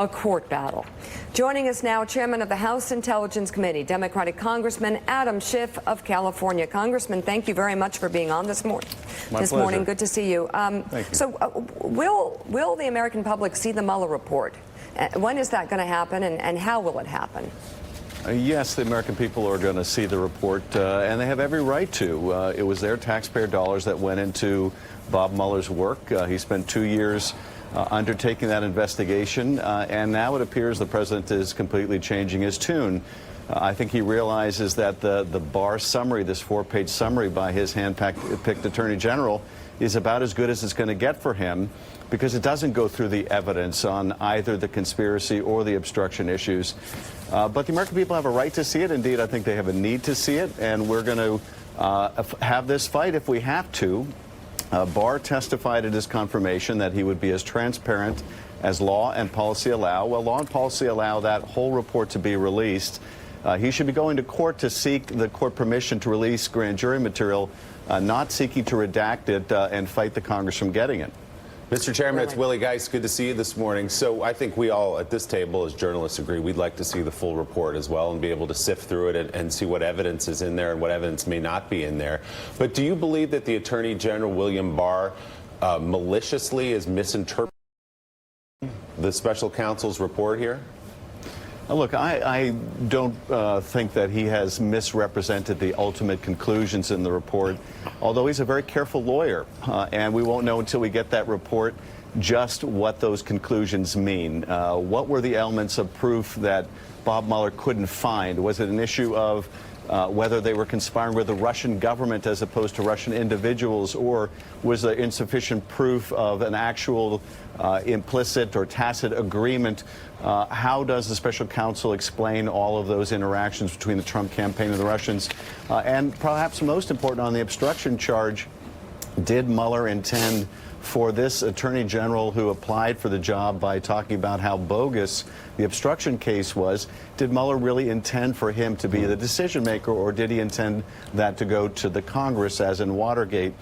a court battle. Joining us now, Chairman of the House Intelligence Committee, Democratic Congressman Adam Schiff of California. Congressman, thank you very much for being on this morning. My pleasure. Good to see you. Thank you. So, will the American public see the Mueller report? When is that going to happen, and how will it happen? Yes, the American people are going to see the report, and they have every right to. It was their taxpayer dollars that went into Bob Mueller's work. He spent 2 years undertaking that investigation, and now it appears the president is completely changing his tune. I think he realizes that the Barr summary, this 4-page summary by his hand-picked attorney general, is about as good as it's going to get for him, because it doesn't go through the evidence on either the conspiracy or the obstruction issues. But the American people have a right to see it. Indeed, I think they have a need to see it, and we're going to have this fight if we have to. Barr testified at his confirmation that he would be as transparent as law and policy allow. Well, law and policy allow that whole report to be released. He should be going to court to seek the court permission to release grand jury material, not seeking to redact it and fight the Congress from getting it. Mr. Chairman, it's Willie Geist. Good to see you this morning. So I think we all at this table as journalists agree we'd like to see the full report as well and be able to sift through it and see what evidence is in there and what evidence may not be in there. But do you believe that the Attorney General, William Barr, maliciously is misinterpreting the special counsel's report here? Look, I don't think that he has misrepresented the ultimate conclusions in the report, although he's a very careful lawyer, and we won't know until we get that report just what those conclusions mean. What were the elements of proof that Bob Mueller couldn't find? Was it an issue of whether they were conspiring with the Russian government as opposed to Russian individuals, or was there insufficient proof of an actual implicit or tacit agreement? How does the special counsel explain all of those interactions between the Trump campaign and the Russians? And perhaps most important, on the obstruction charge, did Mueller intend for this attorney general who applied for the job by talking about how bogus the obstruction case was? Did Mueller really intend for him to be the decision maker, or did he intend that to go to the Congress as in Watergate?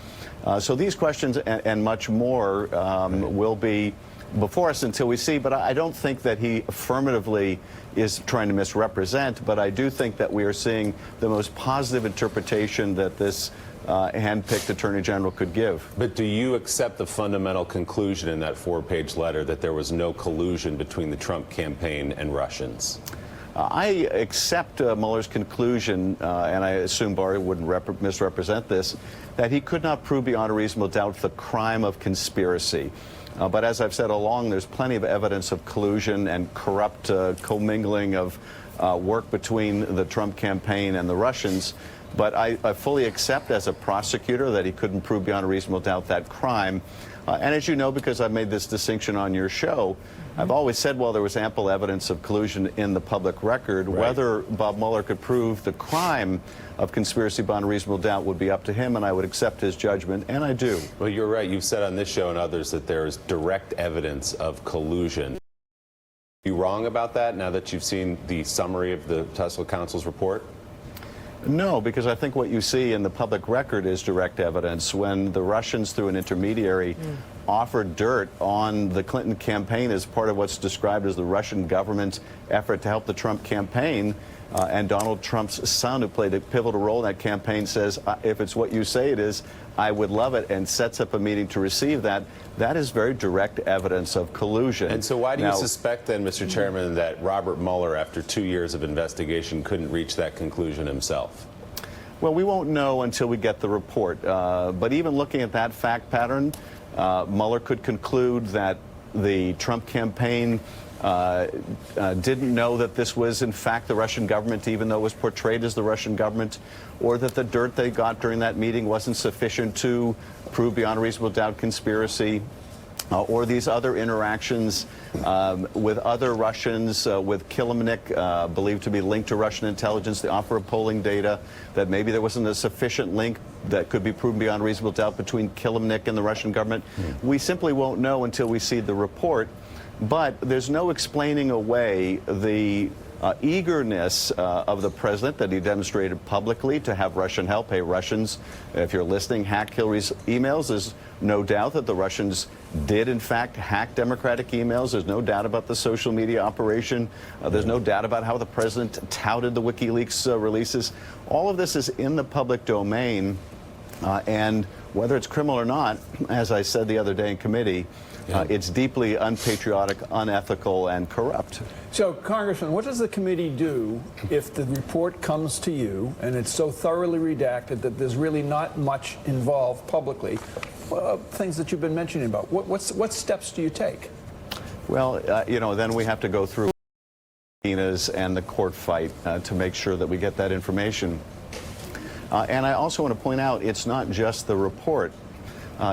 So these questions and much more will be before us until we see, but I don't think that he affirmatively is trying to misrepresent, but I do think that we are seeing the most positive interpretation that this hand-picked attorney general could give. But do you accept the fundamental conclusion in that 4-page letter that there was no collusion between the Trump campaign and Russians? I accept Mueller's conclusion, and I assume Barr wouldn't misrepresent this, that he could not prove beyond a reasonable doubt the crime of conspiracy. But as I've said all along, there's plenty of evidence of collusion and corrupt commingling of work between the Trump campaign and the Russians. But I fully accept as a prosecutor that he couldn't prove beyond a reasonable doubt that crime. And as you know, because I've made this distinction on your show, I've always said, well, there was ample evidence of collusion in the public record. Right. Whether Bob Mueller could prove the crime of conspiracy beyond a reasonable doubt would be up to him, and I would accept his judgment, and I do. Well, you're right. You've said on this show and others that there is direct evidence of collusion. Are you wrong about that now that you've seen the summary of the Special Counsel's report? No, because I think what you see in the public record is direct evidence. When the Russians, through an intermediary, offered dirt on the Clinton campaign as part of what's described as the Russian government's effort to help the Trump campaign, and Donald Trump's son, who played a pivotal role in that campaign, says, if it's what you say it is, I would love it, and sets up a meeting to receive that. That is very direct evidence of collusion. And so why do you suspect then, Mr. Chairman, that Robert Mueller, after 2 years of investigation, couldn't reach that conclusion himself? Well, we won't know until we get the report. But even looking at that fact pattern, Mueller could conclude that the Trump campaign didn't know that this was in fact the Russian government, even though it was portrayed as the Russian government, or that the dirt they got during that meeting wasn't sufficient to prove beyond a reasonable doubt conspiracy, or these other interactions with other Russians, with Kilimnik, believed to be linked to Russian intelligence, the offer of polling data, that maybe there wasn't a sufficient link that could be proven beyond reasonable doubt between Kilimnik and the Russian government. We simply won't know until we see the report. But there's no explaining away the eagerness of the president that he demonstrated publicly to have Russian help. Hey, Russians, if you're listening, hack Hillary's emails. There's no doubt that the Russians did, in fact, hack Democratic emails. There's no doubt about the social media operation. There's no doubt about how the president touted the WikiLeaks releases. All of this is in the public domain, and whether it's criminal or not, as I said the other day in committee, it's deeply unpatriotic, unethical, and corrupt. So, Congressman, what does the committee do if the report comes to you and it's so thoroughly redacted that there's really not much involved publicly? Things that you've been mentioning about. What steps do you take? Well, then we have to go through subpoenas and the court fight to make sure that we get that information. And I also want to point out, it's not just the report.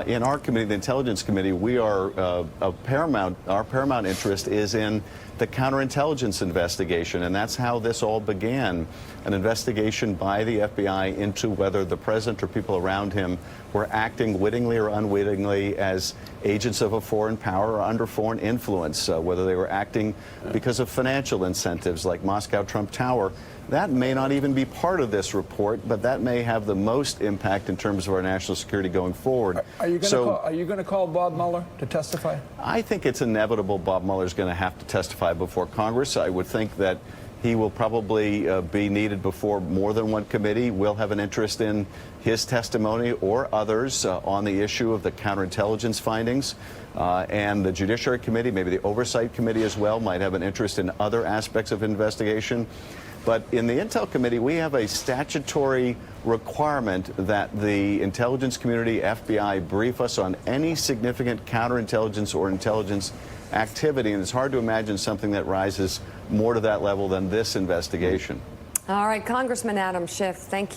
In our committee, the Intelligence Committee, we are our paramount interest is in the counterintelligence investigation, and that's how this all began, an investigation by the FBI into whether the president or people around him were acting wittingly or unwittingly as agents of a foreign power or under foreign influence, whether they were acting because of financial incentives like Moscow Trump Tower. That may not even be part of this report, but that may have the most impact in terms of our national security going forward. Are you going to call Bob Mueller to testify? I think it's inevitable Bob Mueller is going to have to testify before Congress. I would think that he will probably be needed before more than one committee. We'll have an interest in his testimony or others on the issue of the counterintelligence findings. And the Judiciary Committee, maybe the Oversight Committee as well, might have an interest in other aspects of investigation. But in the Intel Committee, we have a statutory requirement that the intelligence community, FBI, brief us on any significant counterintelligence or intelligence activity. And it's hard to imagine something that rises more to that level than this investigation. All right, Congressman Adam Schiff, thank you.